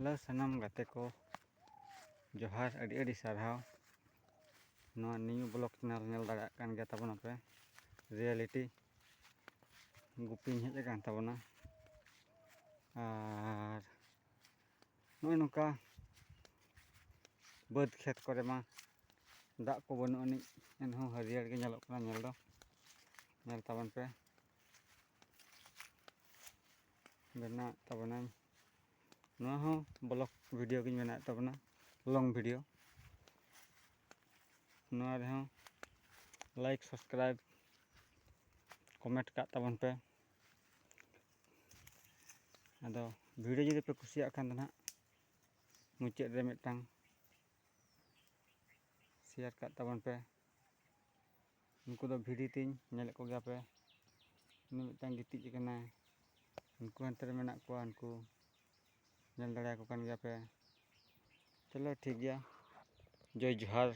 Hello ᱥᱟᱱᱟᱢ ᱜᱟᱛᱮ ᱠᱚ ᱡᱚᱦᱟᱨ, ᱟᱹᱰᱤ ᱟᱹᱰᱤ ᱥᱟᱨᱦᱟᱣ ᱱᱚᱣᱟ ᱱᱤᱭᱩ ᱵᱞᱚᱜ ᱪᱮᱱᱮᱞ ᱧᱮᱞ ᱫᱟᱲᱮᱭᱟᱜ ᱠᱟᱱ ᱜᱮᱭᱟ ᱛᱟᱵᱚᱱᱟᱯᱮ᱾ ᱨᱤᱭᱮᱞᱤᱴᱤ ᱜᱩᱯᱤᱧ ᱦᱮᱡ ᱟᱠᱟᱱ ᱛᱟᱵᱚᱱᱟ ᱟᱨ ᱱᱚᱜᱼᱚᱭ ᱱᱚᱝᱠᱟ ᱵᱟᱹᱫᱽ ᱠᱷᱮᱛ ᱠᱚᱨᱮ ᱢᱟ ᱫᱟᱜ ᱠᱚ ᱵᱟᱹᱱᱩᱜ ᱟᱹᱱᱤᱡ, ᱮᱱᱦᱚᱸ ᱦᱟᱹᱨᱭᱟᱹᱲ ᱜᱮ ᱧᱮᱞᱚᱜ ᱠᱟᱱᱟ ᱧᱮᱞ ᱫᱚ᱾ ᱧᱮᱞ ᱛᱟᱵᱚᱱ ᱯᱮ, ᱵᱮᱱᱟᱣᱮᱫ ᱛᱟᱵᱚᱱᱟᱧ ᱱᱚᱣᱟ ᱦᱚᱸ ᱵᱞᱚᱜ ᱵᱷᱤᱰᱤᱭᱳ ᱜᱤᱧ ᱵᱮᱱᱟᱣᱮᱫ ᱛᱟᱵᱚᱱᱟ, ᱞᱚᱝ ᱵᱷᱤᱰᱤᱭᱳ᱾ ᱱᱚᱣᱟ ᱨᱮᱦᱚᱸ ᱞᱟᱭᱤᱠ, ᱥᱟᱵᱥᱠᱨᱟᱭᱤᱵ, ᱠᱚᱢᱮᱱᱴ ᱠᱟᱜ ᱛᱟᱵᱚᱱ ᱯᱮ᱾ ᱟᱫᱚ ᱵᱷᱤᱰᱤᱭᱳ ᱡᱩᱫᱤ ᱯᱮ ᱠᱩᱥᱤᱭᱟᱜ ᱠᱷᱟᱱ ᱫᱚ ᱱᱟᱦᱟᱜ ᱢᱩᱪᱟᱹᱫ ᱨᱮ ᱢᱤᱫᱴᱟᱝ ᱥᱮᱭᱟᱨ ᱠᱟᱜ ᱛᱟᱵᱚᱱ ᱯᱮ᱾ ᱩᱱᱠᱩ ᱫᱚ ᱵᱷᱤᱰᱤ ᱛᱤᱧ ᱧᱮᱞᱮᱫ ᱠᱚᱜᱮᱭᱟ ᱯᱮ, ᱩᱱᱤ ᱢᱤᱫᱴᱟᱝ ᱜᱤᱛᱤᱡ ᱟᱠᱟᱱᱟᱭ, ᱩᱱᱠᱩ ᱦᱟᱱᱛᱮ ᱨᱮ ᱢᱮᱱᱟᱜ ᱠᱚᱣᱟ, ᱩᱱᱠᱩ ᱧᱮᱞ ᱫᱟᱲᱮᱭᱟᱠᱚ ᱠᱟᱱ ᱜᱮᱭᱟ ᱯᱮ᱾ ᱪᱚᱞᱚ ᱴᱷᱤᱠ ᱜᱮᱭᱟ, ᱡᱚᱭ ᱡᱚᱦᱟᱨ᱾